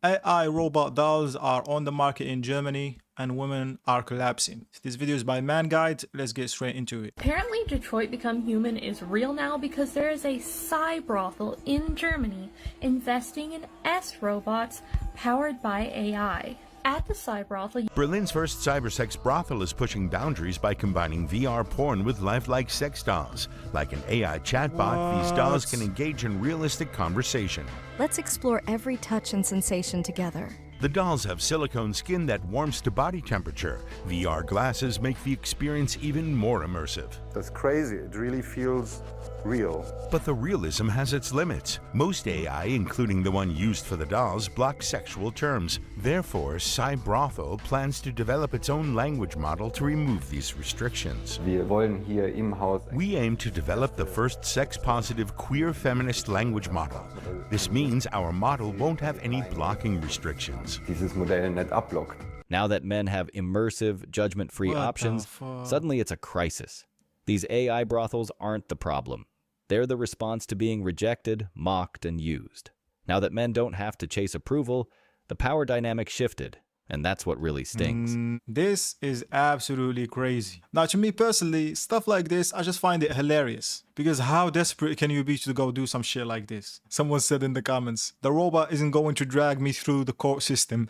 AI robot dolls are on the market in Germany and women are collapsing. This video is by Man Guide. Let's get straight into it. Apparently, Detroit Become Human is real now because there is a Psy brothel in Germany investing in S robots powered by AI. At the Psy brothel, Berlin's first cybersex brothel is pushing boundaries by combining VR porn with lifelike sex dolls. Like an AI chatbot, these dolls can engage in realistic conversation. Let's explore every touch and sensation together. The dolls have silicone skin that warms to body temperature. VR glasses make the experience even more immersive. That's crazy. It really feels real. But the realism has its limits. Most AI, including the one used for the dolls, block sexual terms. Therefore, Psy Brothel plans to develop its own language model to remove these restrictions. Wir wollen hier im Haus. We aim to develop the first sex-positive queer feminist language model. This means our model won't have any blocking restrictions. Dieses Modell nicht abblockt. Now that men have immersive, judgment-free options, suddenly it's a crisis. These AI brothels aren't the problem. They're the response to being rejected, mocked, and used. Now that men don't have to chase approval, the power dynamic shifted, and that's what really stings. This is absolutely crazy. Now, to me personally, stuff like this, I just find it hilarious. Because how desperate can you be to go do some shit like this? Someone said in the comments, the robot isn't going to drag me through the court system.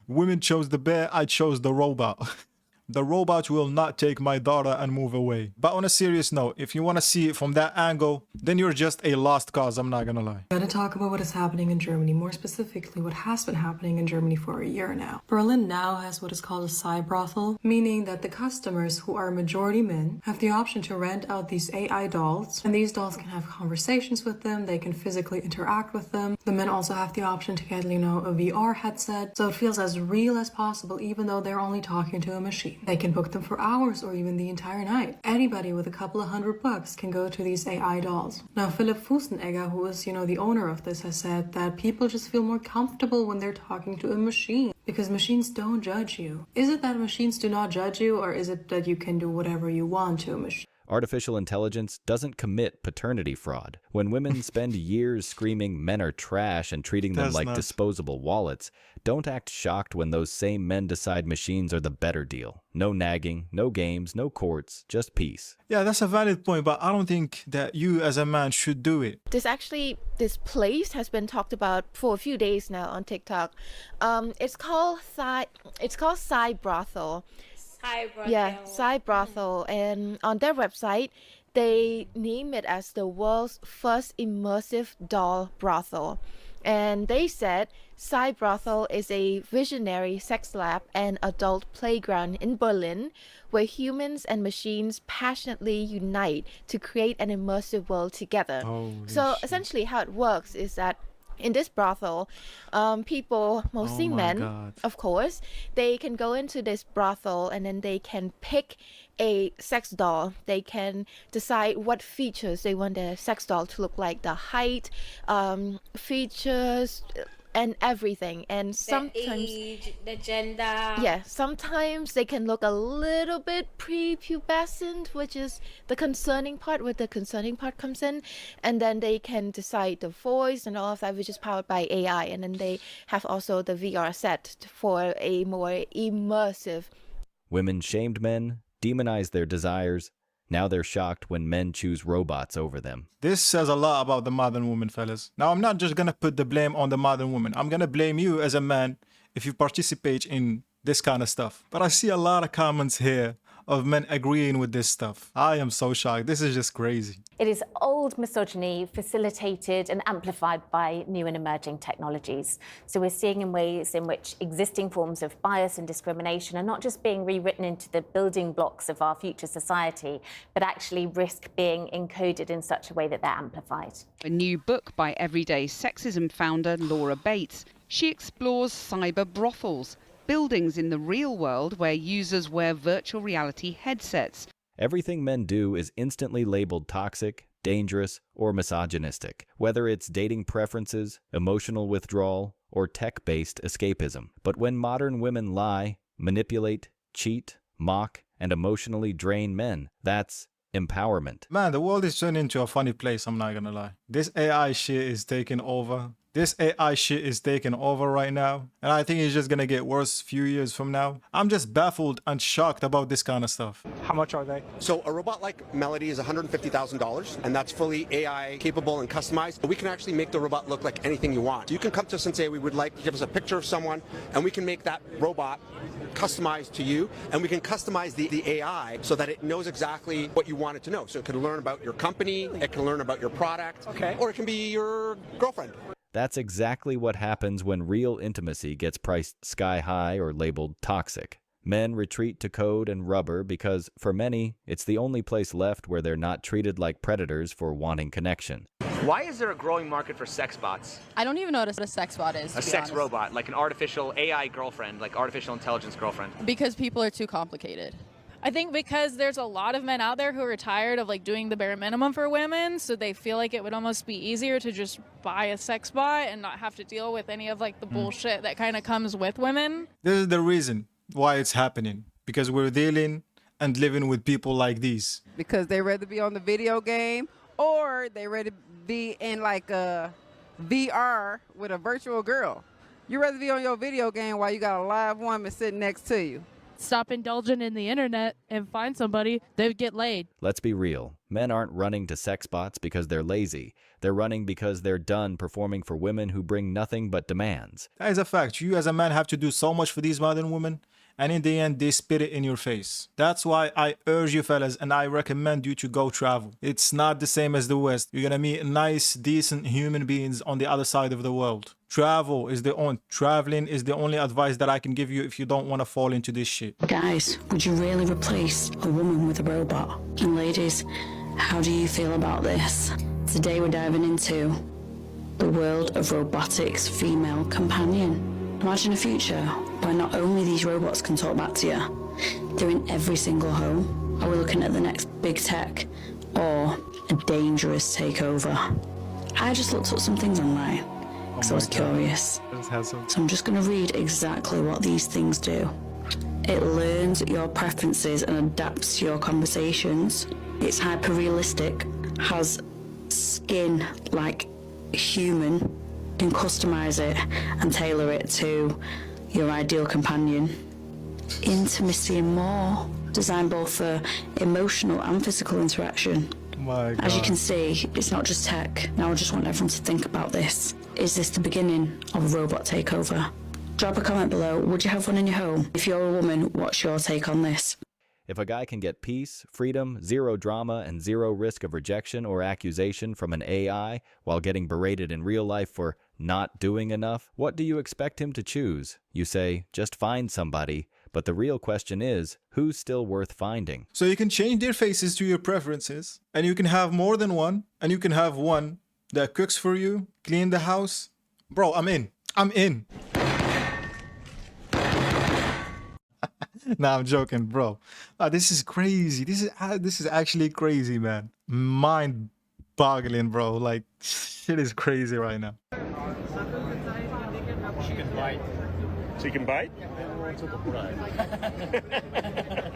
Women chose the bear, I chose the robot. The robot will not take my daughter and move away. But on a serious note, if you want to see it from that angle, then you're just a lost cause, I'm not gonna lie. I'm going to talk about what is happening in Germany, more specifically what has been happening in Germany for a year now. Berlin now has what is called a Psy brothel, meaning that the customers, who are majority men, have the option to rent out these AI dolls, and these dolls can have conversations with them, they can physically interact with them. The men also have the option to get, a VR headset, so it feels as real as possible even though they're only talking to a machine. They can book them for hours or even the entire night. Anybody with a couple of $100 can go to these AI dolls. Now, Philipp Fusenegger, who is, the owner of this, has said that people just feel more comfortable when they're talking to a machine because machines don't judge you. Is it that machines do not judge you, or is it that you can do whatever you want to a machine? Artificial intelligence doesn't commit paternity fraud. When women spend years screaming men are trash and treating them like disposable wallets, don't act shocked when those same men decide machines are the better deal. No nagging, no games, no courts, just peace. Yeah, that's a valid point, but I don't think that you as a man should do it. This place has been talked about for a few days now on TikTok. It's called Psy Brothel. Yeah, Psy Brothel, and on their website, they name it as the world's first immersive doll brothel. And they said Psy Brothel is a visionary sex lab and adult playground in Berlin where humans and machines passionately unite to create an immersive world together. Essentially how it works is that in this brothel, people, mostly men, of course, they can go into this brothel and then they can pick a sex doll. They can decide what features they want their sex doll to look like, the height, features, and everything. And sometimes the age, the gender. Yeah, sometimes they can look a little bit prepubescent, which is the concerning part, where the concerning part comes in. And then they can decide the voice and all of that, which is powered by AI. And then they have also the VR set for a more immersive. Women shamed men, demonized their desires. Now they're shocked when men choose robots over them. This says a lot about the modern woman, fellas. Now, I'm not just gonna put the blame on the modern woman. I'm gonna blame you as a man if you participate in this kind of stuff. But I see a lot of comments here of men agreeing with this stuff. I am so shocked. This is just crazy. It is old misogyny facilitated and amplified by new and emerging technologies. So we're seeing in ways in which existing forms of bias and discrimination are not just being rewritten into the building blocks of our future society, but actually risk being encoded in such a way that they're amplified. A new book by everyday sexism founder Laura Bates. She explores cyber brothels, buildings in the real world where users wear virtual reality headsets. Everything men do is instantly labeled toxic, dangerous, or misogynistic, whether it's dating preferences, emotional withdrawal, or tech-based escapism. But when modern women lie, manipulate, cheat, mock, and emotionally drain men, that's empowerment. Man, the world is turning into a funny place, I'm not gonna lie. This AI shit is taking over. This AI shit is taking over right now. And I think it's just gonna get worse a few years from now. I'm just baffled and shocked about this kind of stuff. How much are they? So a robot like Melody is $150,000, and that's fully AI capable and customized. We can actually make the robot look like anything you want. You can come to us and say, we would like to give us a picture of someone, and we can make that robot customized to you, and we can customize the AI so that it knows exactly what you want it to know. So it can learn about your company, it can learn about your product, or it can be your girlfriend. That's exactly what happens when real intimacy gets priced sky high or labeled toxic. Men retreat to code and rubber because, for many, it's the only place left where they're not treated like predators for wanting connection. Why is there a growing market for sex bots? I don't even know what a sex bot is. A sex robot, like an artificial AI girlfriend, like artificial intelligence girlfriend. Because people are too complicated. I think because there's a lot of men out there who are tired of like doing the bare minimum for women, so they feel like it would almost be easier to just buy a sex bot and not have to deal with any of like the bullshit that kind of comes with women. This is the reason why it's happening. Because we're dealing and living with people like these. Because they rather be on the video game, or they rather be in like a VR with a virtual girl. You'd rather be on your video game while you got a live woman sitting next to you. Stop indulging in the internet and find somebody that would get laid. Let's be real. Men aren't running to sex bots because they're lazy. They're running because they're done performing for women who bring nothing but demands. That is a fact. You as a man have to do so much for these modern women, and in the end, they spit it in your face. That's why I urge you fellas, and I recommend you to go travel. It's not the same as the West. You're gonna meet nice, decent human beings on the other side of the world. Traveling is the only advice that I can give you if you don't want to fall into this shit. Guys, would you really replace a woman with a robot? And ladies, how do you feel about this? Today we're diving into the world of robotics female companion. Imagine a future where not only these robots can talk back to you, they're in every single home. Are we looking at the next big tech or a dangerous takeover? I just looked up some things online because I was curious. So I'm just going to read exactly what these things do. It learns your preferences and adapts to your conversations. It's hyper-realistic, has skin like human, can customize it and tailor it to your ideal companion. Intimacy and more, designed both for emotional and physical interaction. My God. As you can see, it's not just tech. Now I just want everyone to think about this. Is this the beginning of a robot takeover? Drop a comment below. Would you have one in your home? If you're a woman, what's your take on this? If a guy can get peace, freedom, zero drama, and zero risk of rejection or accusation from an AI while getting berated in real life for not doing enough, what do you expect him to choose? You say, just find somebody. But the real question is, who's still worth finding? So you can change their faces to your preferences, and you can have more than one, and you can have one that cooks for you, clean the house. Bro, I'm in. I'm in. Nah, I'm joking, bro. This is crazy. This is actually crazy, man. Mind-boggling, bro. Like, shit is crazy right now. She can bite. She can bite?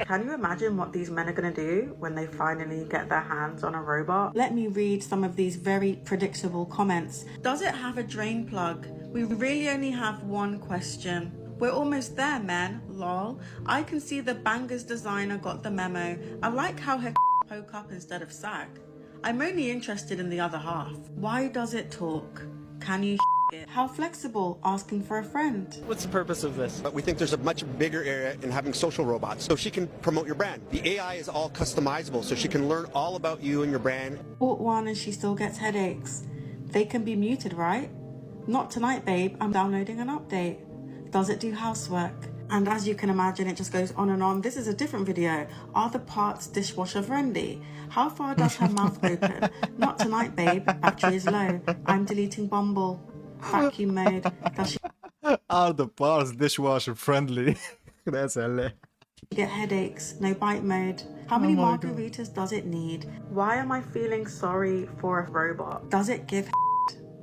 Can you imagine what these men are going to do when they finally get their hands on a robot? Let me read some of these very predictable comments. Does it have a drain plug? We really only have one question. We're almost there, man. Lol. I can see the bangers designer got the memo. I like how her poke up instead of sag. I'm only interested in the other half. Why does it talk? Can you it? How flexible? Asking for a friend. What's the purpose of this? But we think there's a much bigger area in having social robots, so she can promote your brand. The AI is all customizable, so she can learn all about you and your brand. Bought one and she still gets headaches. They can be muted, right? Not tonight, babe. I'm downloading an update. Does it do housework? And as you can imagine, it just goes on and on. This is a different video. Are the parts dishwasher friendly? How far does her mouth open? Not tonight, babe. Battery is low. I'm deleting Bumble. Vacuum mode. Does she Are the parts dishwasher friendly? That's LA. get headaches? No bite mode. How many margaritas does it need? Why am I feeling sorry for a robot? Does it give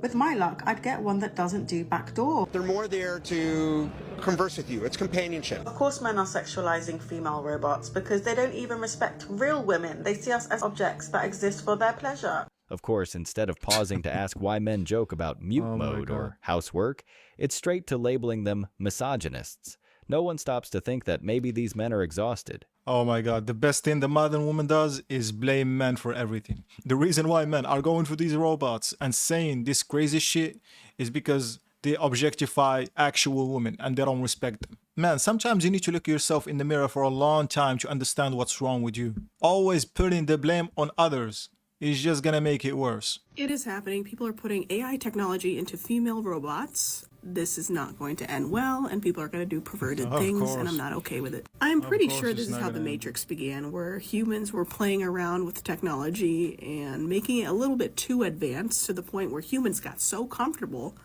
With my luck, I'd get one that doesn't do backdoor. They're more there to converse with you. It's companionship. Of course, men are sexualizing female robots because they don't even respect real women. They see us as objects that exist for their pleasure. Of course, instead of pausing to ask why men joke about mute mode or housework, it's straight to labeling them misogynists. No one stops to think that maybe these men are exhausted. Oh my god, the best thing the modern woman does is blame men for everything. The reason why men are going for these robots and saying this crazy shit is because they objectify actual women and they don't respect them. Man, sometimes you need to look yourself in the mirror for a long time to understand what's wrong with you. Always putting the blame on others is just gonna make it worse. It is happening. People are putting AI technology into female robots. This is not going to end well, and people are going to do perverted things, and I'm not okay with it. I'm pretty sure this is how the Matrix began, where humans were playing around with technology and making it a little bit too advanced to the point where humans got so comfortable.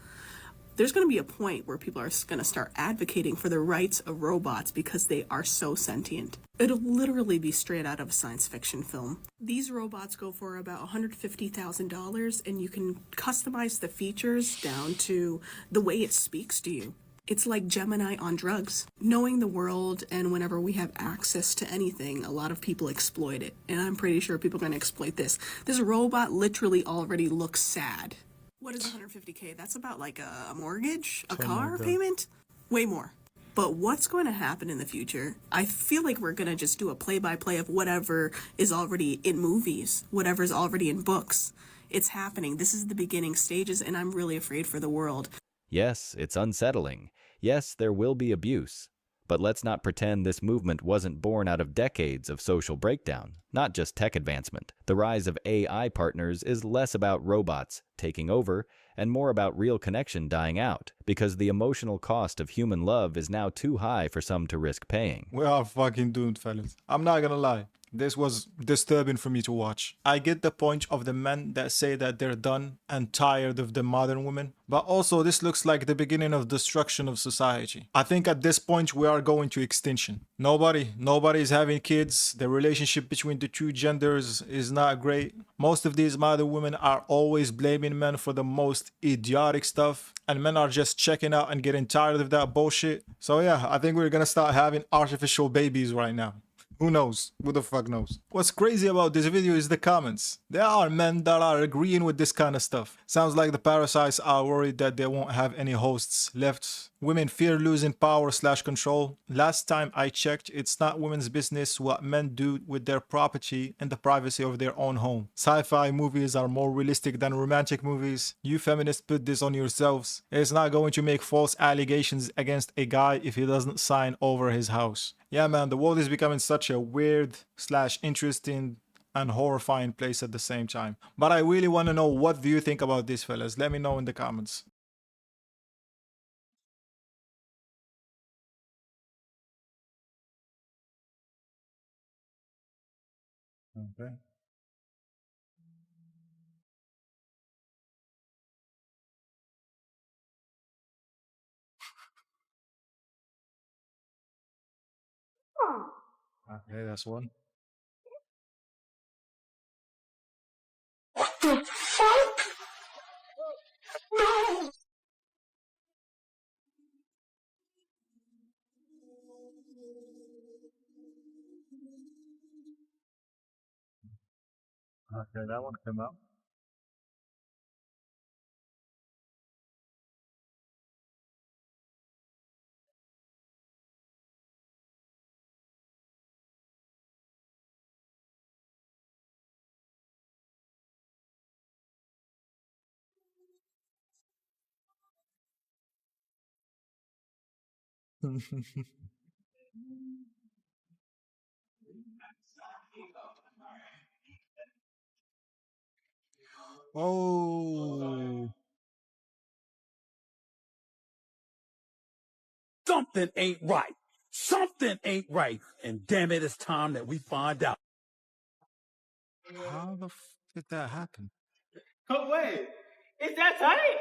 There's going to be a point where people are going to start advocating for the rights of robots because they are so sentient. It'll literally be straight out of a science fiction film. These robots go for about $150,000, and you can customize the features down to the way it speaks to you. It's like Gemini on drugs. Knowing the world, and whenever we have access to anything, a lot of people exploit it. And I'm pretty sure people are going to exploit this. This robot literally already looks sad. What is $150K? That's about like a mortgage, a car payment? Way more. But what's going to happen in the future? I feel like we're going to just do a play-by-play of whatever is already in movies, whatever is already in books. It's happening. This is the beginning stages, and I'm really afraid for the world. Yes, it's unsettling. Yes, there will be abuse. But let's not pretend this movement wasn't born out of decades of social breakdown, not just tech advancement. The rise of AI partners is less about robots taking over and more about real connection dying out, because the emotional cost of human love is now too high for some to risk paying. We are fucking doomed, fellas. I'm not gonna lie. This was disturbing for me to watch. I get the point of the men that say that they're done and tired of the modern women, but also this looks like the beginning of destruction of society. I think at this point we are going to extinction. Nobody is having kids. The relationship between the two genders is not great. Most of these modern women are always blaming men for the most idiotic stuff, and men are just checking out and getting tired of that bullshit. So yeah, I think we're gonna start having artificial babies right now. Who knows? Who the fuck knows? What's crazy about this video is the comments. There are men that are agreeing with this kind of stuff. Sounds like the parasites are worried that they won't have any hosts left. Women fear losing power/control. Last time I checked, it's not women's business what men do with their property in the privacy of their own home. Sci-fi movies are more realistic than romantic movies. You feminists put this on yourselves. It's not going to make false allegations against a guy if he doesn't sign over his house. Yeah, man, the world is becoming such a weird/interesting and horrifying place at the same time. But I really want to know, what do you think about this, fellas? Let me know in the comments. Okay. Okay, that's one. What the fuck? No! Okay, that one came out. Oh. Something ain't right. Something ain't right. And damn it, it's time that we find out. How the f did that happen? No way. Is that tight?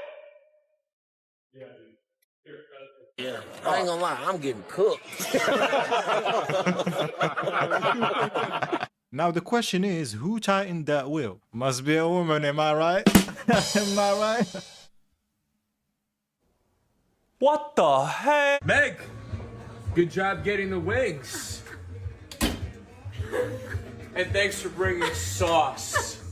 Yeah, I ain't gonna lie, I'm getting cooked. Now the question is, who tightened that wheel? Must be a woman, am I right? Am I right? What the heck? Meg, good job getting the wings. And thanks for bringing sauce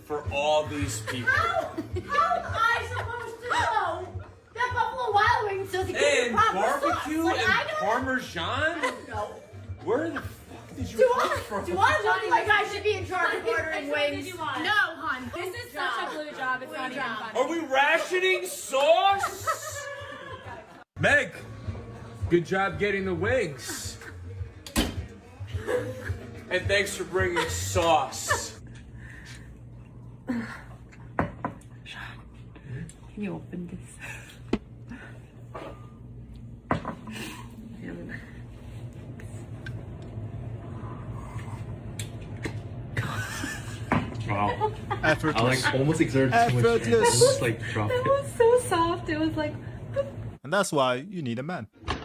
for all these people. How am I supposed to know that Buffalo Wild Wings doesn't get And proper barbecue sauce? Like, and I don't Parmesan? know. Where the fuck did you Do come I from? look like I should be in charge of ordering wings? No, hon. This is such a blue job, it's not even funny. Are we rationing sauce? Meg, good job getting the wings. And thanks for bringing sauce. Can you open this? Wow. Effortless. I like almost exerted too much. Effortless. Almost like dropped It it. was so soft. It was like. And that's why you need a man. You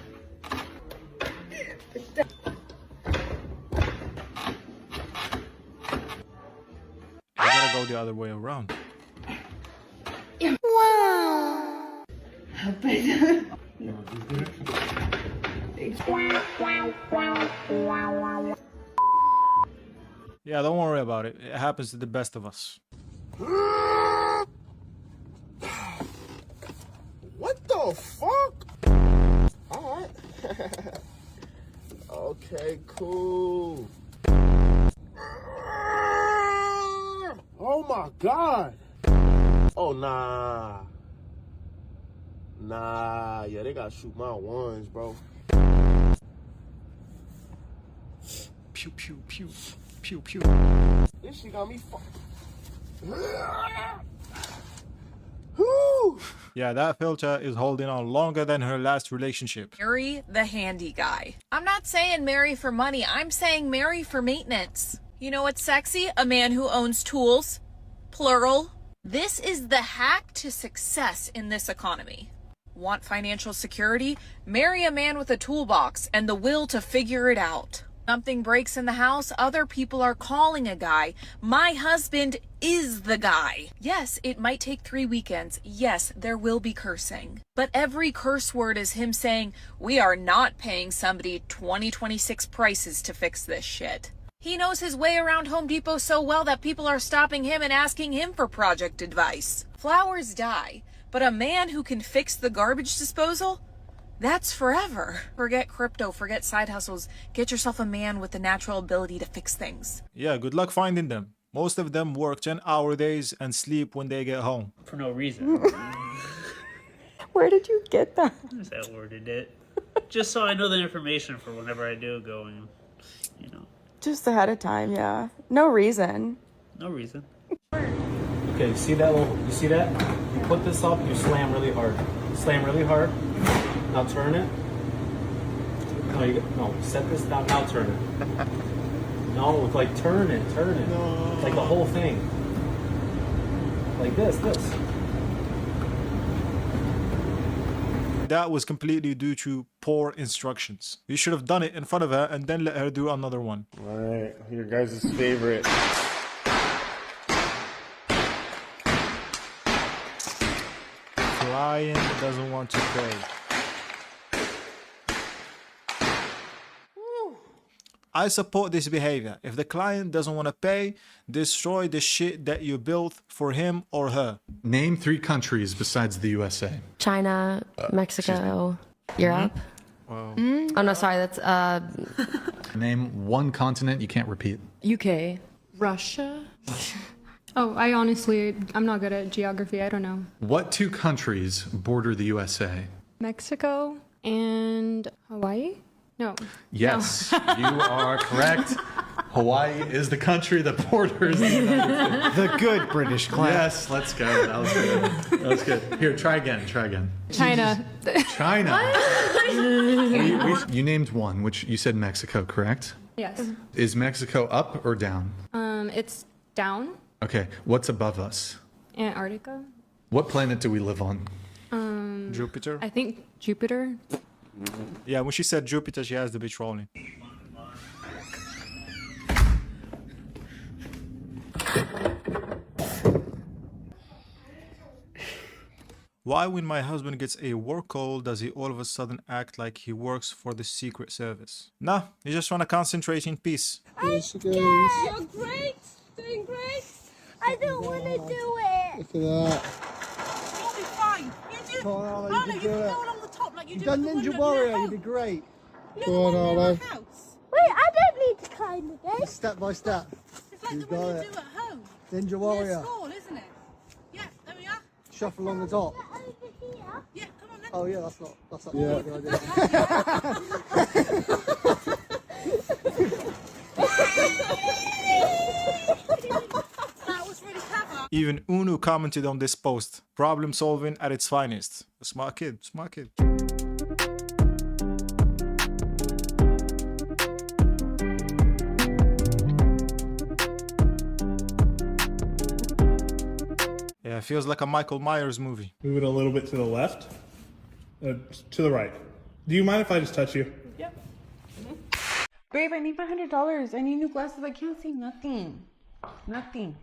gotta go the other way around. Wow. Yeah, don't worry about it. It happens to the best of us. What the fuck? Alright. Okay, cool. Oh my god. Oh nah. Nah, yeah, they gotta shoot my ones, bro. Pew pew pew. Pew pew. This shit got me fucked. Yeah, that filter is holding on longer than her last relationship. Marry the handy guy. I'm not saying marry for money. I'm saying marry for maintenance. You know what's sexy? A man who owns tools. Plural. This is the hack to success in this economy. Want financial security? Marry a man with a toolbox and the will to figure it out. Something breaks in the house, other people are calling a guy. My husband is the guy. Yes, it might take 3 weekends. Yes, there will be cursing. But every curse word is him saying, we are not paying somebody 2026 prices to fix this shit. He knows his way around Home Depot so well that people are stopping him and asking him for project advice. Flowers die, but a man who can fix the garbage disposal? That's forever. Forget crypto, forget side hustles. Get yourself a man with the natural ability to fix things. Yeah, good luck finding them. Most of them work 10-hour days and sleep when they get home. For no reason. Where did you get that? I just outworded it. Just so I know the information for whenever I do go and, you know. Just ahead of time, yeah. No reason. No reason. Okay, see that little, you see that? You put this up, you slam really hard. Slam really hard. Now turn it. No, set this down, now turn it. No, like turn it. No. Like the whole thing. Like this. That was completely due to poor instructions. You should have done it in front of her and then let her do another one. Alright, your guys' favorite. Client doesn't want to pay. I support this behavior. If the client doesn't want to pay, destroy the shit that you built for him or her. Name 3 countries besides the USA. China, Mexico, Europe. Wow. Oh no, sorry, that's Name 1 continent you can't repeat. UK. Russia? Oh, I'm not good at geography. I don't know. What 2 countries border the USA? Mexico and Hawaii? No. Yes, you are correct. Hawaii is the country that borders the United States. The good British class. Yes, let's go. That was good. Here, try again. China. China. You named 1, which you said Mexico, correct? Yes. Is Mexico up or down? It's down. Okay, what's above us? Antarctica. What planet do we live on? Jupiter? I think Jupiter. Yeah, when she said Jupiter, she has to be trolling. Why when my husband gets a work call does he all of a sudden act like he works for the Secret Service? Nah, he just want to concentrate in peace. I'm scared. You're great. Doing great. I don't want to do it. Look at that. You'll be fine. You do. Come on, Oh, Ollie, no, you you can can do it. go along the top like you You've do done with the Ninja window Warrior, near you did great. You Come know on, the one near Ollie. the house? Wait, I don't need to climb again. Step by step. It's like You the one got you it. do at home. Ninja Near Warrior. school, isn't it? Yeah, there we are. Shuffle along the top. Over here. Yeah, come on then. Oh yeah, that's not a good idea. That was really clever. Even Unu commented on this post. Problem solving at its finest. A smart kid, smart kid. Yeah, it feels like a Michael Myers movie. Move it a little bit to the left. To the right. Do you mind if I just touch you? Yep. Babe, I need $500. I need new glasses. I can't see nothing. Nothing.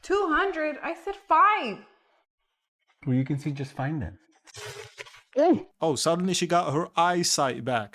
200? I said 5. Well, you can see just fine then. Oh, suddenly she got her eyesight back.